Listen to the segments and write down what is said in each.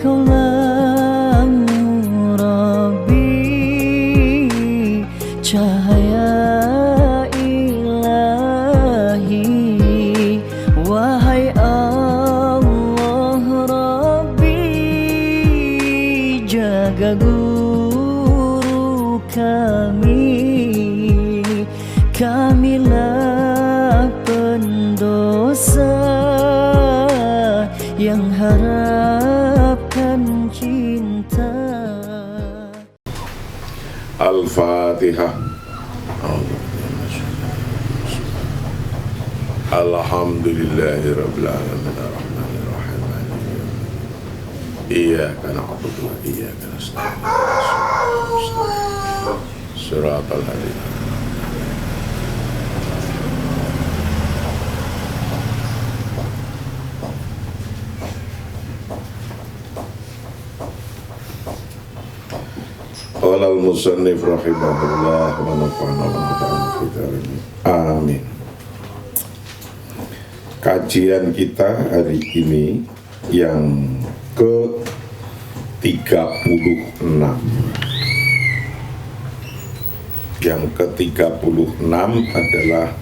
Kaulah Rabbi, cahaya ilahi. Wahai Allah Rabbi, jaga guru kami. Kamilah pendosa yang harapkan cinta. Al-Fatihah. Alhamdulillahi Rabbil Alamin Ar-Rahmanir Rahim Iyyaka na'budu wa iyyaka nasta'in Shiratal ladzina Qala al-musannif rahimahullah wa nafa'ana wa ta'ala fitaramin. Amin. Kajian kita hari ini yang ke-36. Yang ke-36 adalah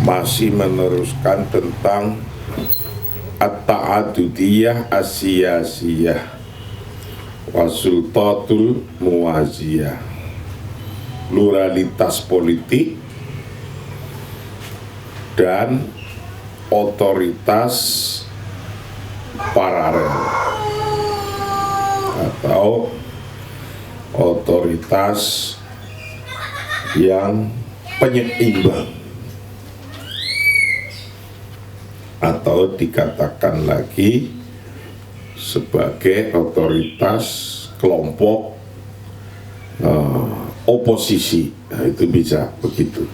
masih meneruskan tentang at-ta'adudiyah as-siyasiyah wasultatul muwaziyah, pluralitas politik dan otoritas paralel atau otoritas yang penyeimbang, atau dikatakan lagi sebagai otoritas kelompok oposisi. Nah, itu bisa begitu.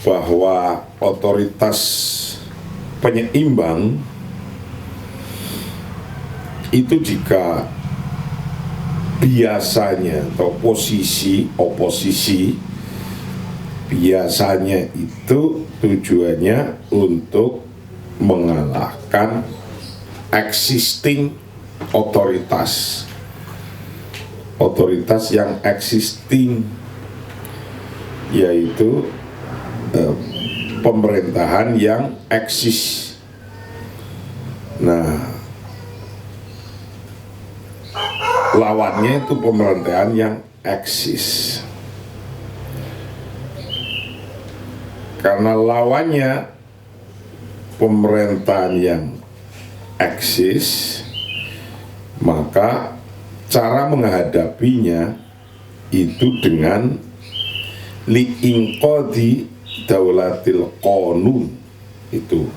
Bahwa otoritas penyeimbang itu jika biasanya atau posisi oposisi biasanya itu tujuannya untuk mengalahkan existing otoritas yang existing, yaitu pemerintahan yang eksis. Nah, lawannya itu pemerintahan yang eksis. Karena lawannya pemerintahan yang eksis, maka cara menghadapinya itu dengan li'inqadi daulatil qanun. Itu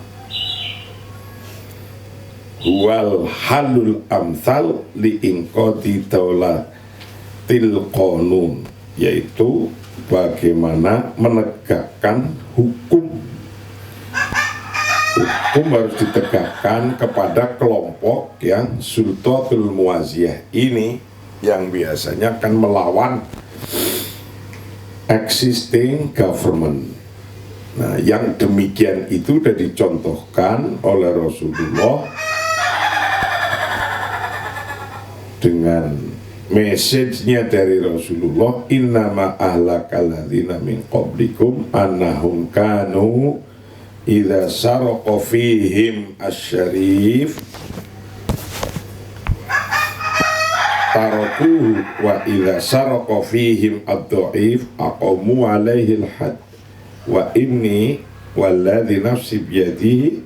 huwal halul amsal li'inqadi daulatil qanun, yaitu bagaimana menegakkan hukum. Hukum harus ditegakkan kepada kelompok yang sultatul muwaziyah ini, yang biasanya akan melawan existing government. Nah, yang demikian itu sudah dicontohkan oleh Rasulullah dengan message-nya dari Rasulullah, innama ahlakal ladzina min qablikum annahum kanu idza saraqa fihim asy-syarif tarakuhu wa idza saraqa fihim ad-dha'if aqamu alaihi al-had wa inni walladzi nafsi biyadihi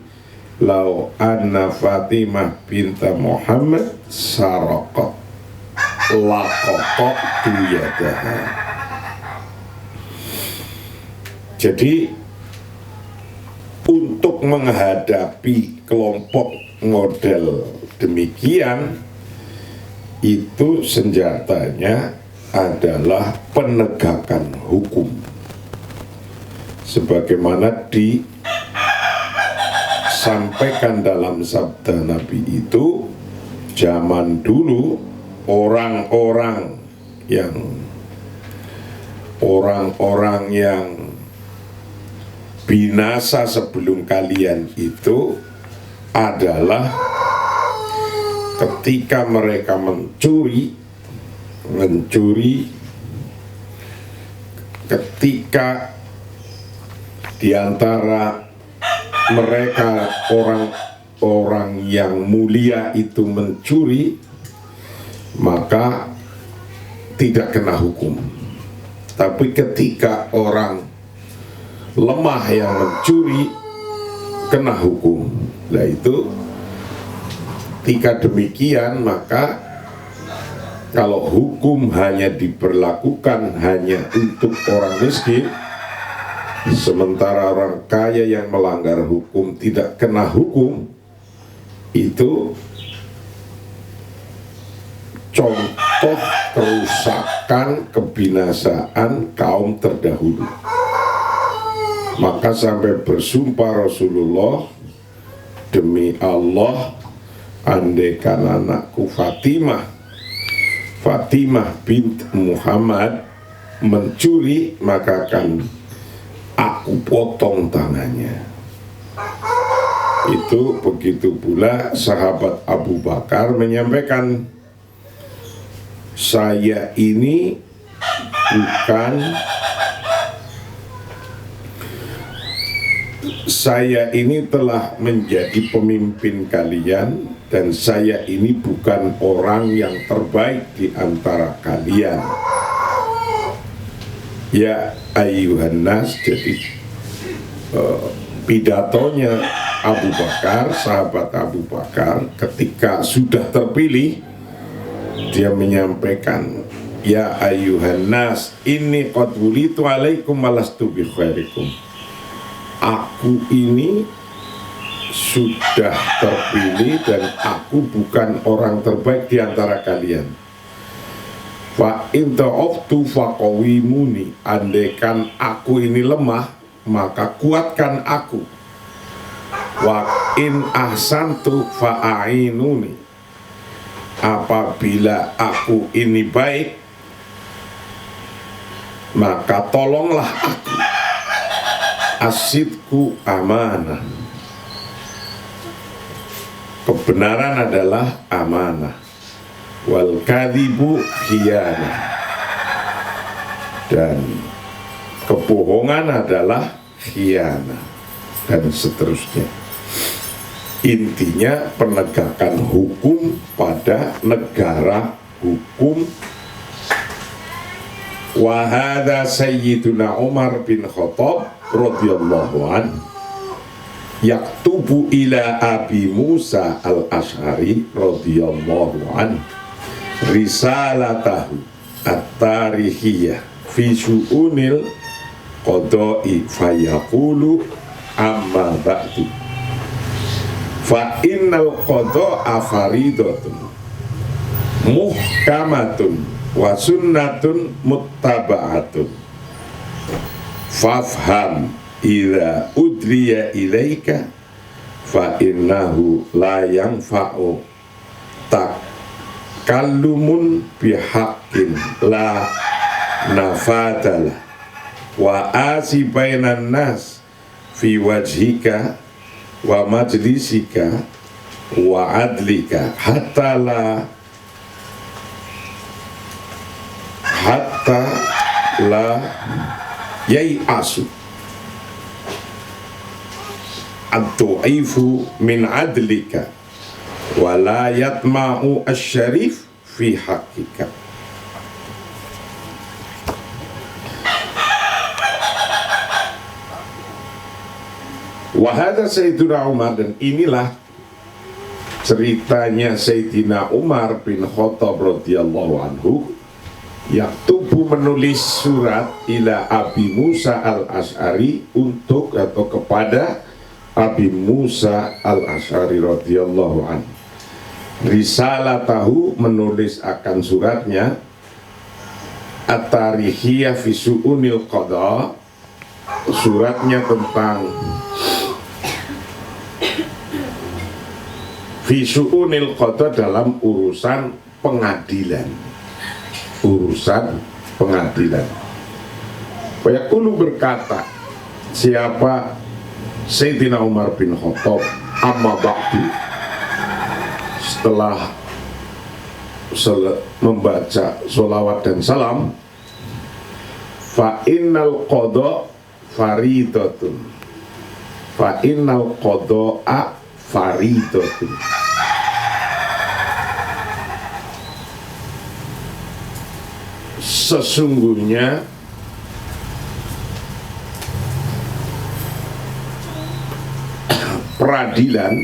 law anna Fatimah binta Muhammad saraqat laqatat yadaha. Jadi untuk menghadapi kelompok model demikian, itu senjatanya adalah penegakan hukum, sebagaimana disampaikan dalam sabda Nabi itu. Zaman dulu orang-orang yang binasa sebelum kalian itu adalah ketika mereka mencuri, ketika di antara mereka orang-orang yang mulia itu mencuri, maka tidak kena hukum. Tapi ketika orang lemah yang mencuri, kena hukum. Nah itu, ketika demikian maka kalau hukum hanya diberlakukan hanya untuk orang miskin, sementara orang kaya yang melanggar hukum tidak kena hukum, itu contoh kerusakan kebinasaan kaum terdahulu. Maka sampai bersumpah Rasulullah, demi Allah, andaikan anakku Fatimah bint Muhammad mencuri, maka akan aku potong tangannya. Itu begitu pula sahabat Abu Bakar menyampaikan, saya ini telah menjadi pemimpin kalian, dan saya ini bukan orang yang terbaik di antara kalian. Ya ayyuhan nas, jadi pidatonya Abu Bakar, sahabat Abu Bakar, ketika sudah terpilih, dia menyampaikan, ya ayyuhan nas, inni qad wulitu alaikum walastu bi khairikum. Aku ini sudah terpilih dan aku bukan orang terbaik di antara kalian. Fa in ta'aftu faqawimuni, andaikan aku ini lemah, maka kuatkan aku. Wa in ahsantu fa'ainuni, apabila aku ini baik, maka tolonglah aku. Asidku amanah, kebenaran adalah amanah, wal kadhibu khiyanah, dan kebohongan adalah khiyanah, dan seterusnya. Intinya penegakan hukum pada negara hukum. Wa hadza sayyiduna Umar bin Khattab radhiyallahu an yaktubu ila Abi Musa al-Asy'ari radhiyallahu an risalatahu at-tarikhiyah fi syu'unil qada'i fayaqulu amma ba'du fa innal qada'a faridatun muhkamatun wa sunnatun muttaba'atun fafham idza udriya ilaika fa innahu la yanfa'u takallumun bihaqqin la nafadalah wa asi bainan nas fi wajhika wa majlisika wa adlika hatta la yai'asu ad-du'ifu min adlika wa la yatma'u asy-syarif fi haqqika. Wa hadza Sayyidina Umar, dan inilah ceritanya Sayyidina Umar bin Khattab radhiyallahu anhu, yaktubu menulis surat ila Abi Musa al-Asy'ari untuk atau kepada Abi Musa al-Asy'ari radhiyallahu anhu. Risalatahu menulis akan suratnya, at-tarikhiyah fi su'unil qada, suratnya tentang fi su'unil qada, dalam urusan pengadilan. Fayaqulu berkata, siapa Sayyidina Umar bin Khattab, amma ba'du, setelah membaca sholawat dan salam, fa innal qada faridatun, fa innal qada'a faridatun. Sesungguhnya peradilan,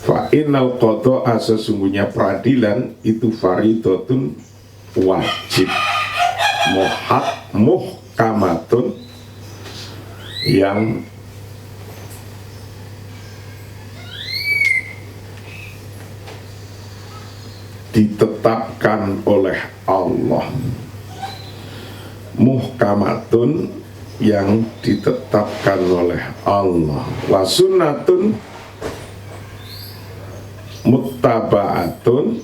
fa innal qada'a, sesungguhnya peradilan itu faridatun, wajib, muhkamatun, yang ditetapkan oleh Allah, muhkamatun, yang ditetapkan oleh Allah, wa sunnatun muttaba'atun,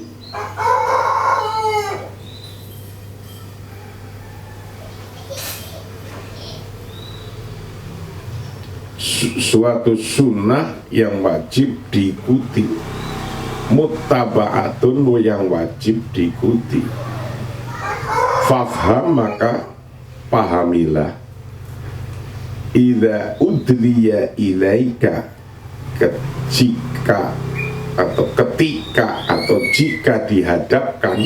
suatu sunnah yang wajib diikuti, muttaba'atun, yang wajib diikuti. Fafham, maka pahamilah, idza udliya ilaika, jika atau ketika atau jika dihadapkan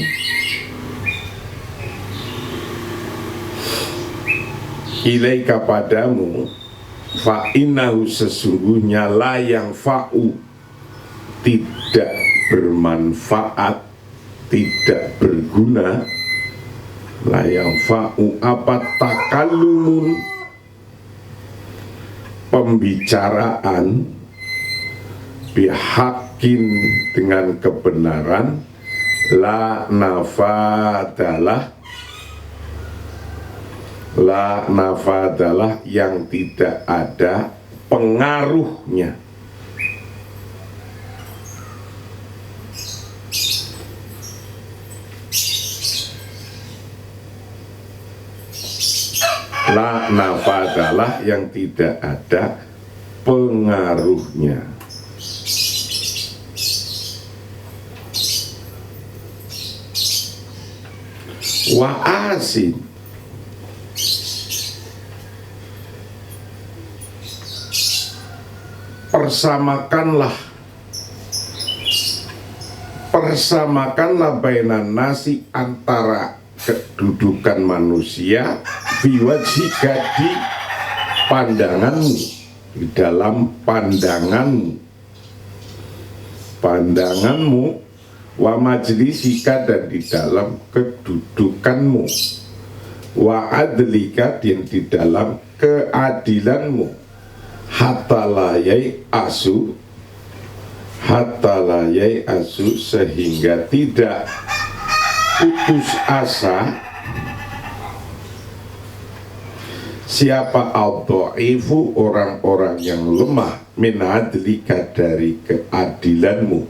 ilaika padamu, fa innahu, sesungguhnya, la yang fa'u, tidak bermanfaat, tidak berguna, la yang fa'u, apa takallumun, pembicaraan, bihakin, dengan kebenaran, la nafadalah, la nafadalah, yang tidak ada pengaruhnya. La nafadalah, yang tidak ada pengaruhnya. Wa asin, persamakanlah bainan nasi, antara kedudukan manusia, biwajhika, di pandanganmu, di dalam pandanganmu, wa majlisika, dan di dalam kedudukanmu, wa adlika, dan di dalam keadilanmu, hatta layai asu, sehingga tidak putus asa siapa al-dha'ifu, orang-orang yang lemah, min adlika, dari keadilanmu,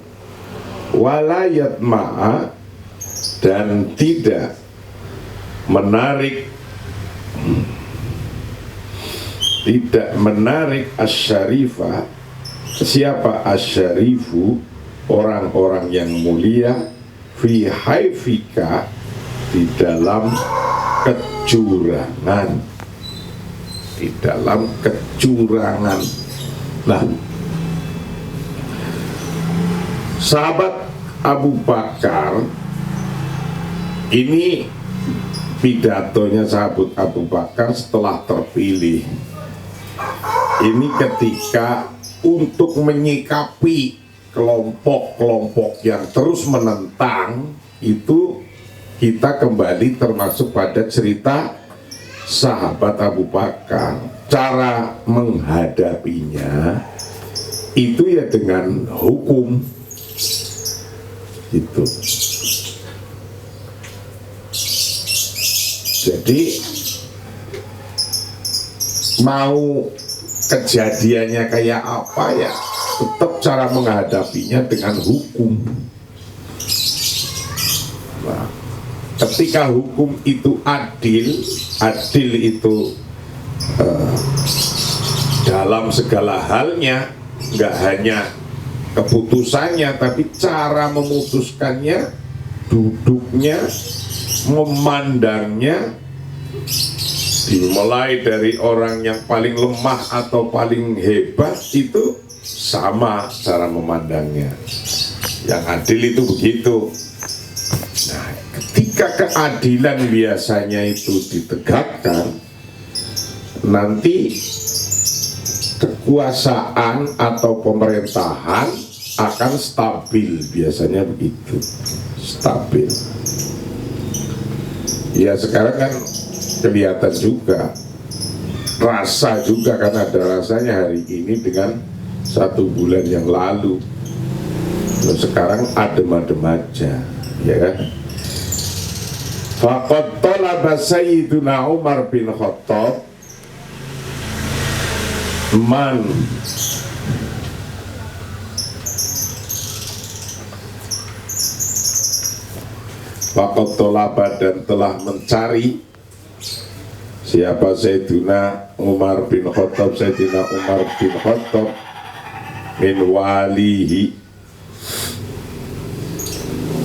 walayat ma'a, dan tidak menarik asyarifah, siapa asyarifu, orang-orang yang mulia, fi haifika, di dalam kecurangan, Nah, sahabat Abu Bakar ini, pidatonya sahabat Abu Bakar setelah terpilih ini, ketika untuk menyikapi kelompok-kelompok yang terus menentang itu, kita kembali termasuk pada cerita sahabat Abu Bakar. Cara menghadapinya itu ya dengan hukum itu. Jadi mau kejadiannya kayak apa ya, tetap cara menghadapinya dengan hukum. Nah, ketika hukum itu adil itu dalam segala halnya, nggak hanya keputusannya, tapi cara memutuskannya, duduknya, memandangnya, dimulai dari orang yang paling lemah atau paling hebat itu sama cara memandangnya. Yang adil itu begitu. Nah, ketika keadilan biasanya itu ditegakkan, nanti kekuasaan atau pemerintahan akan stabil, biasanya begitu, stabil. Ya sekarang kan kelihatan juga, rasa juga, karena ada rasanya hari ini dengan 1 bulan yang lalu. Nah, sekarang adem-adem aja, ya kan? Faqad talaba Sayyiduna Umar bin Khattab man Faqad talaba, dan telah mencari. Siapa Sayyidina Umar bin Khattab? Sayyidina Umar bin Khattab min walihi,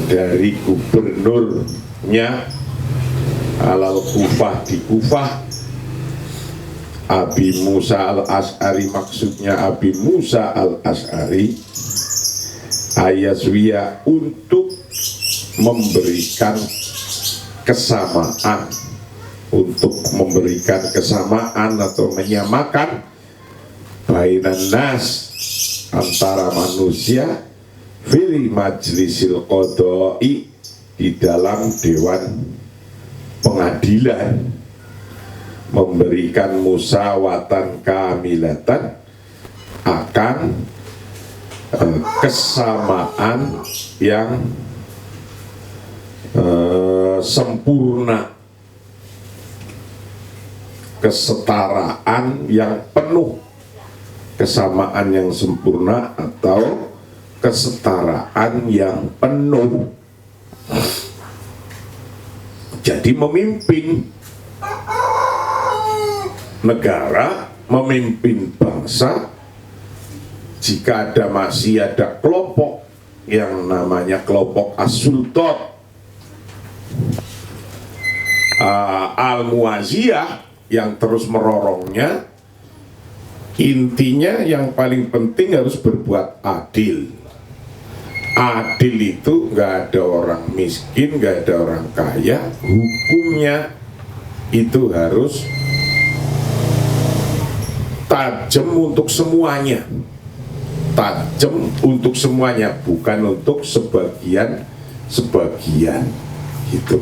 dari gubernurnya alal Kufah, di Kufah, Abi Musa al-As'ari, maksudnya Abi Musa al-As'ari, ayaswiya, untuk memberikan kesamaan, atau menyamakan bainan nas, antara manusia, fil majlisil qadai, di dalam dewan pengadilan, memberikan musawatan kamilatan, akan kesamaan yang sempurna, kesetaraan yang penuh, kesamaan yang sempurna atau kesetaraan yang penuh. Jadi memimpin negara, memimpin bangsa, jika masih ada kelompok yang namanya kelompok as-sultan al-muwaziyah yang terus merorongnya, intinya yang paling penting harus berbuat adil. Adil itu nggak ada orang miskin, nggak ada orang kaya, hukumnya itu harus tajam untuk semuanya, tajam untuk semuanya, bukan untuk sebagian gitu.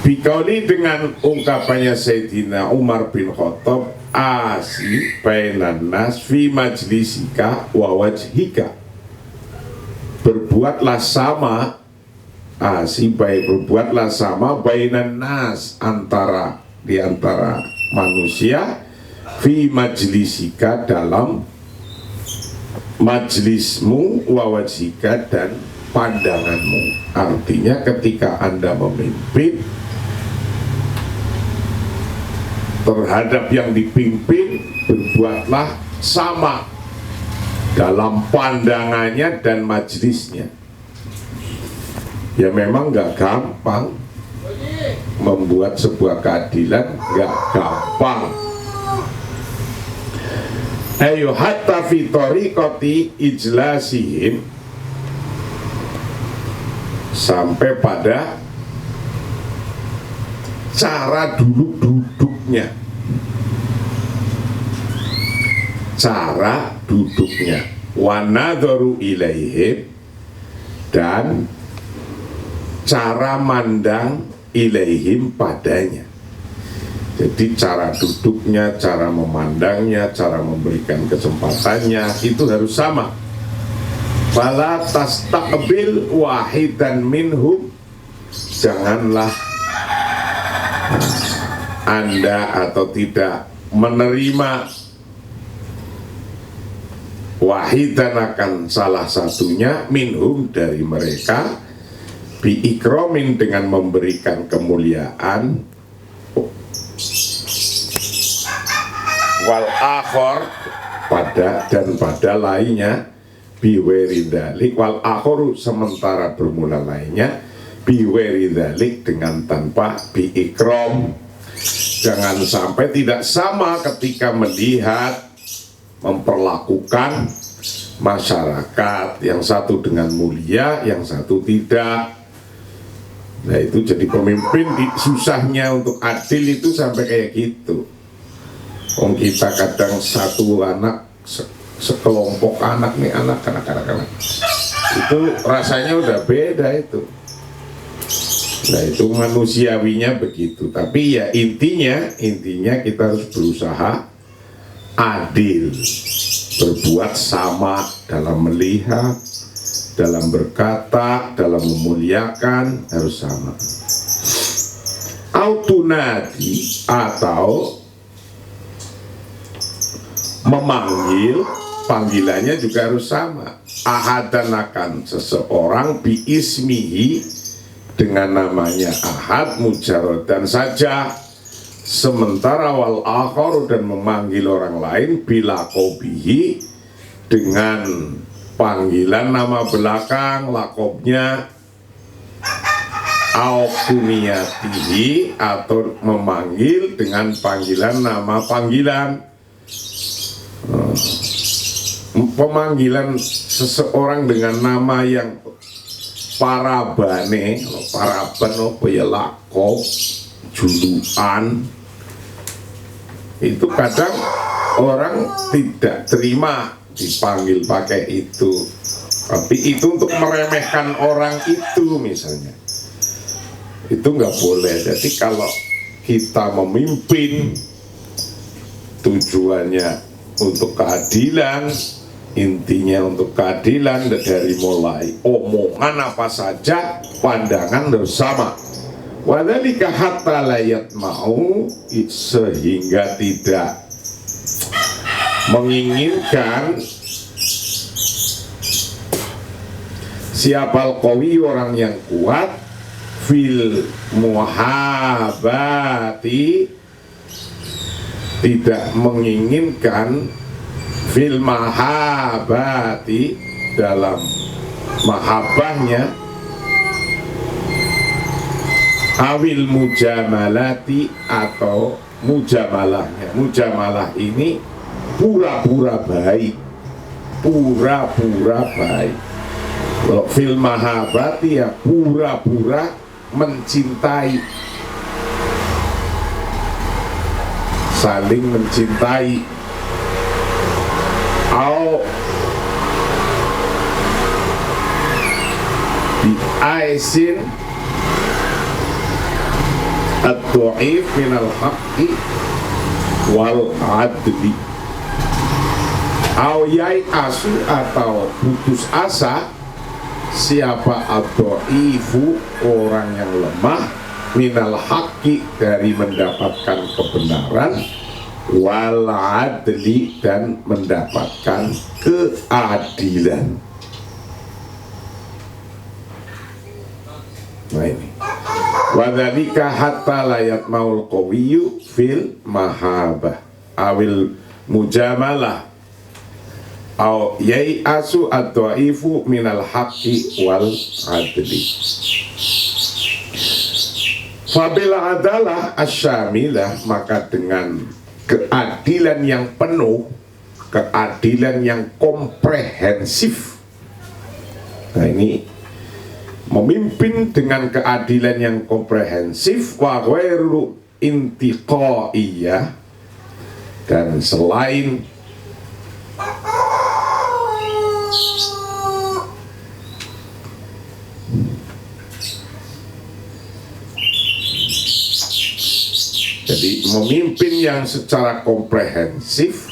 Bikauli, dengan ungkapannya Sayyidina Umar bin Khattab, asi bainan nas fi majlisika wa wajhika, berbuatlah sama, berbuatlah sama bainan nas, di antara manusia, fi majlisika, dalam majlismu, wa wajhika, dan pandanganmu. Artinya ketika Anda memimpin, terhadap yang dipimpin berbuatlah sama dalam pandangannya dan majelisnya. Ya memang nggak gampang membuat sebuah keadilan, nggak gampang. Ayo hatta fi tariqati ijlasihim, sampai pada cara duduknya, wa nadharu ilaihim, dan cara mandang ilaihim, padanya. Jadi cara duduknya, cara memandangnya, cara memberikan kesempatannya itu harus sama. Fala tastaqbil wahidan minhum, janganlah Anda atau tidak menerima wahidan, akan salah satunya, minhum, dari mereka, biikromin dengan memberikan kemuliaan, wal akhor pada lainnya biweridalik, wal akhoru sementara bermula lainnya biweridalik dengan tanpa biikrom. Jangan sampai tidak sama ketika melihat memperlakukan masyarakat, yang satu dengan mulia, yang satu tidak. Nah itu jadi pemimpin susahnya untuk adil itu sampai kayak gitu. Kita kadang satu anak, sekelompok anak nih, anak itu rasanya udah beda itu. Nah itu manusiawinya begitu. Tapi ya intinya kita harus berusaha adil, berbuat sama dalam melihat, dalam berkata, dalam memuliakan, harus sama. Autunadi atau memanggil, panggilannya juga harus sama. Ahadan akan seseorang biismihi dengan namanya ahad mujarodan saja, sementara wal akhor dan memanggil orang lain bila kobihi dengan panggilan nama belakang lakobnya, au kuniyatihi atau memanggil dengan panggilan nama panggilan. Pemanggilan seseorang dengan nama yang parabane, paraban apa ya, lakob, julukan, itu kadang orang tidak terima dipanggil pakai itu, tapi itu untuk meremehkan orang itu misalnya, itu nggak boleh. Jadi kalau kita memimpin tujuannya untuk keadilan, intinya untuk keadilan, dari mulai omongan apa saja, pandangan bersama. Wadhalika hatta layat mau, sehingga tidak menginginkan siapal qawi, orang yang kuat, fil muhabati, tidak menginginkan fil mahabati, dalam mahabbahnya, awil mujamalati atau mujamalahnya. Mujamalah ini pura-pura baik, pura-pura baik. Kalau fil mahabati ya pura-pura mencintai, saling mencintai. Au bi aisin at-tu'if minal haqqi wal adli, au yai asu atau putus asa siapa at-tu'ifu, orang yang lemah, minal haqqi dari mendapatkan kebenaran, wal adli dan mendapatkan keadilan. Nah ini wadzalika hatta layat maul qawiyyu fil mahabah awil mujamalah au yai asu ad-dhaifu minal haqqi wal adli. Fabila adalah asyamilah, maka dengan keadilan yang penuh, keadilan yang komprehensif. Nah ini memimpin dengan keadilan yang komprehensif, wa ghairu intiqaiyah, dan selain jadi memimpin yang secara komprehensif,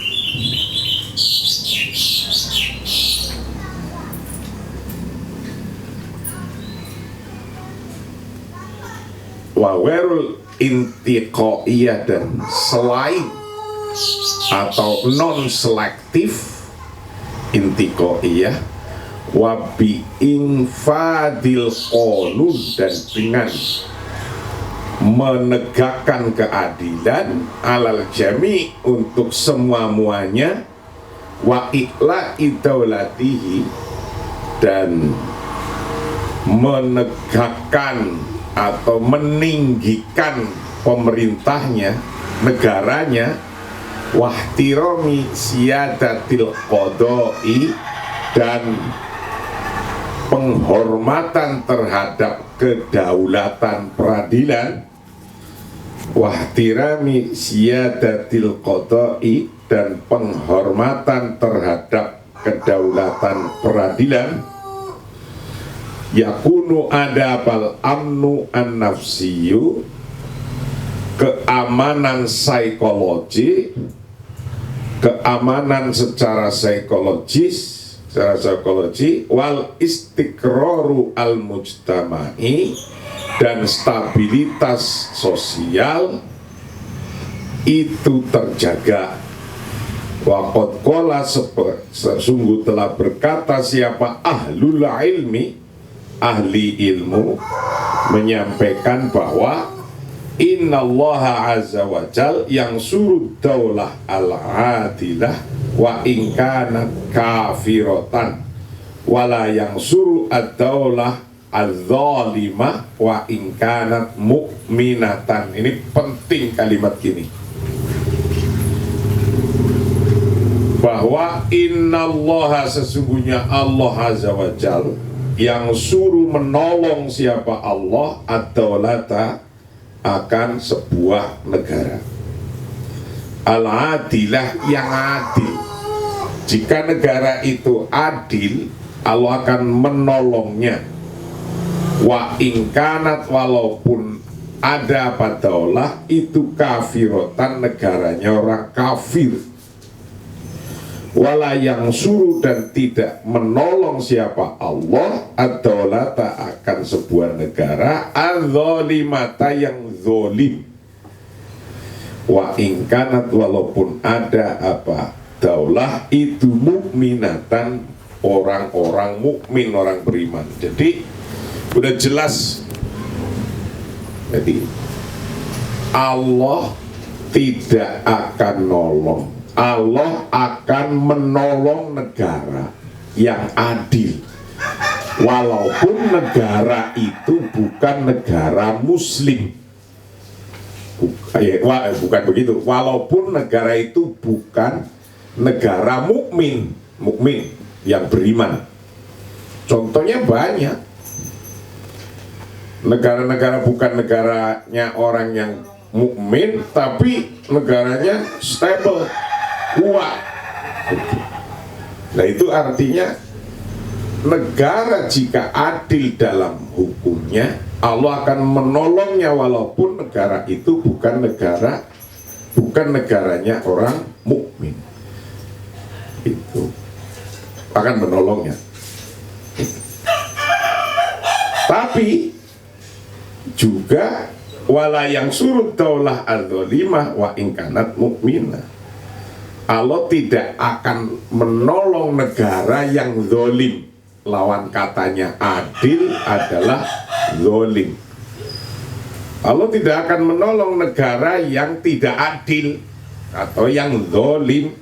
wawerul intiqaiyah, dan selain atau non selektif intiqaiyah, wabi infadil qanun, dan dengan menegakkan keadilan alal jami untuk semua-muanya, wa iqla'i daulatihi, dan menegakkan atau meninggikan pemerintahnya, negaranya, wahtirami siyadatil qadai, dan penghormatan terhadap kedaulatan peradilan, wahtirami siyadatil qadai, dan penghormatan terhadap kedaulatan peradilan, yakunu adabal amnu an-nafsiyu, keamanan psikologi, keamanan secara psikologis, wal istiqraru al-mujtama'i, dan stabilitas sosial itu terjaga. Waqad qala, sesungguh telah berkata siapa ahlul ilmi, ahli ilmu, menyampaikan bahwa innallaha azza wa jal yang suruh daulah al-adilah wa ingkana kafiratan, wala yang suruh ad-daulah al-zalimah wa ingkana mu'minatan. Ini penting kalimat gini, bahwa innallaha, sesungguhnya Allah azza wa jal yang suruh menolong siapa Allah, ad-daulata, akan sebuah negara, al-adilah, yang adil. Jika negara itu adil, Allah akan menolongnya. Wa ingkanat, walaupun ada apa daulah itu kafirotan, negaranya orang kafir. Wala yang suruh, dan tidak menolong siapa Allah, ad-daulata, akan sebuah negara, al-zalimata, yang zolim. Wa ingkanat, walaupun ada apa daulah itu mukminatan, orang-orang mukmin, orang beriman. Jadi udah jelas, jadi Allah tidak akan nolong, Allah akan menolong negara yang adil, walaupun negara itu bukan negara muslim. Bukan begitu, walaupun negara itu bukan negara mukmin yang beriman. Contohnya banyak. Negara-negara bukan negaranya orang yang mukmin, tapi negaranya stable, kuat. Nah, itu artinya negara jika adil dalam hukumnya, Allah akan menolongnya walaupun negara itu bukan negaranya orang mukmin. Itu akan menolongnya. Tapi juga wala yang surut daulah al-zalimah wa ingkanat mukminah, Allah tidak akan menolong negara yang zolim. Lawan katanya adil adalah zolim. Allah tidak akan menolong negara yang tidak adil atau yang zolim,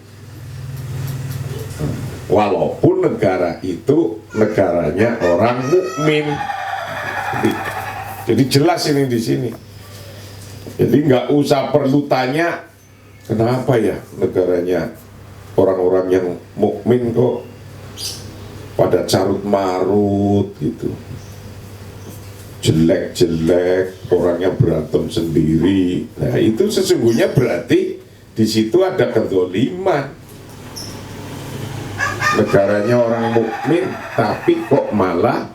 walaupun negara itu negaranya orang mukmin. Jadi jelas ini di sini. Jadi nggak usah perlu tanya kenapa ya negaranya orang-orang yang mukmin kok pada carut marut gitu, jelek-jelek, orangnya berantem sendiri. Nah, itu sesungguhnya berarti di situ ada kezaliman. Negaranya orang mukmin tapi kok malah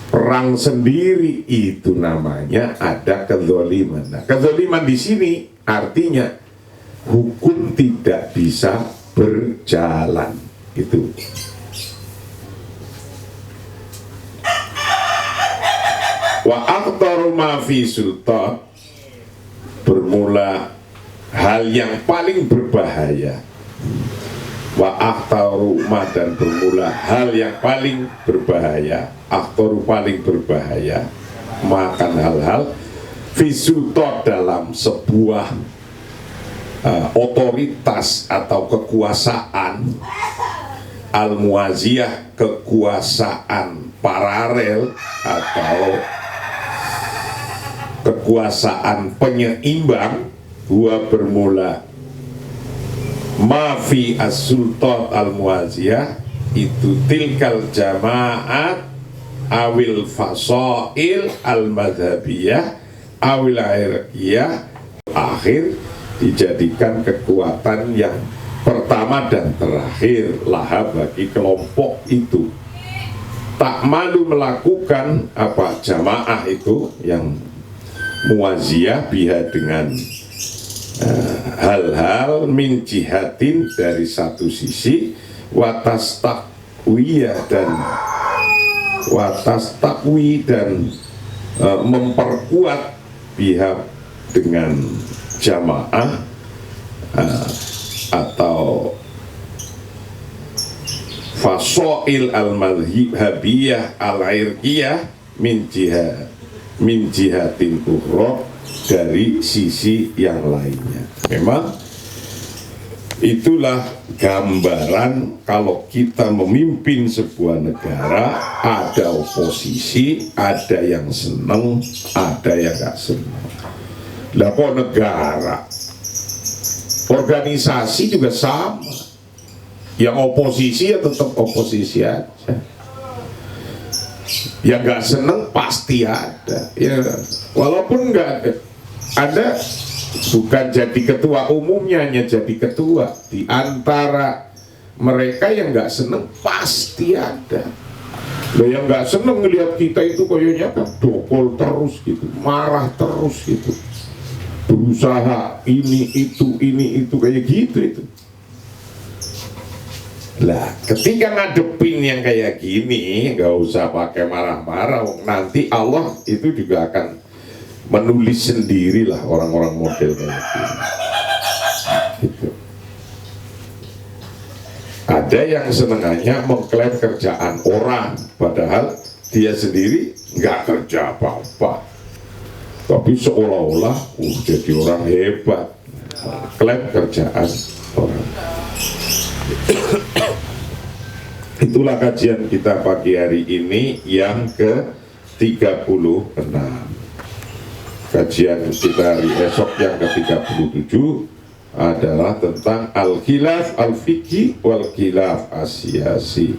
perang sendiri, itu namanya ada kezaliman. Nah, kezaliman di sini artinya hukum tidak bisa berjalan. Itu. Wa akhtaru ma fi sultan, bermula hal yang paling berbahaya wa akhtaru ma, dan bermula hal yang paling berbahaya, akhtaru paling berbahaya, makan hal-hal fisultot dalam sebuah otoritas atau kekuasaan al-muaziyah, kekuasaan paralel atau kekuasaan penyeimbang, gua bermula mafi as-sultan al-muaziyah itu tilkal jama'at awil fasail al-madhabiyah awil airiyah, akhir dijadikan kekuatan yang pertama dan terakhir laha bagi kelompok itu. Tak malu melakukan apa jamaah itu yang muaziyah biha dengan hal-hal min jihatin dari satu sisi, watas takwiyah dan watas takwi dan memperkuat pihak dengan jamaah atau fasoil al-madhabiyah al-irqiyah min jihatin ukhra, dari sisi yang lainnya. Memang itulah gambaran kalau kita memimpin sebuah negara, ada oposisi, ada yang seneng, ada yang gak seneng. Lah kok negara, organisasi juga sama, yang oposisi ya tetap oposisi aja, yang gak seneng pasti ada ya, walaupun gak ada bukan jadi ketua umumnya, hanya jadi ketua. Di antara mereka yang gak seneng pasti ada. Loh, yang gak seneng ngelihat kita itu kayaknya kan dokol terus gitu, marah terus gitu, berusaha ini itu kayak gitu itu. Lah ketika ngadepin yang kayak gini nggak usah pakai marah-marah, nanti Allah itu juga akan menulis sendirilah orang-orang model kayak gini gitu. Ada yang senengannya mengklaim kerjaan orang padahal dia sendiri nggak kerja apa-apa, tapi seolah-olah jadi orang hebat, klaim kerjaan orang. Itulah kajian kita pagi hari ini yang ke-36. Kajian kita hari esok yang ke-37 adalah tentang al-khilaf al-fiqhi wal-khilaf as-siyasi,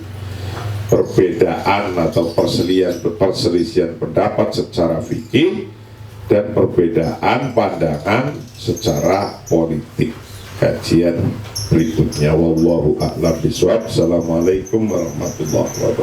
perbedaan atau perselisihan pendapat secara fikih dan perbedaan pandangan secara politik. Kajian berikutnya, wallahu a'lam bishawab. Assalamualaikum warahmatullahi wabarakatuh.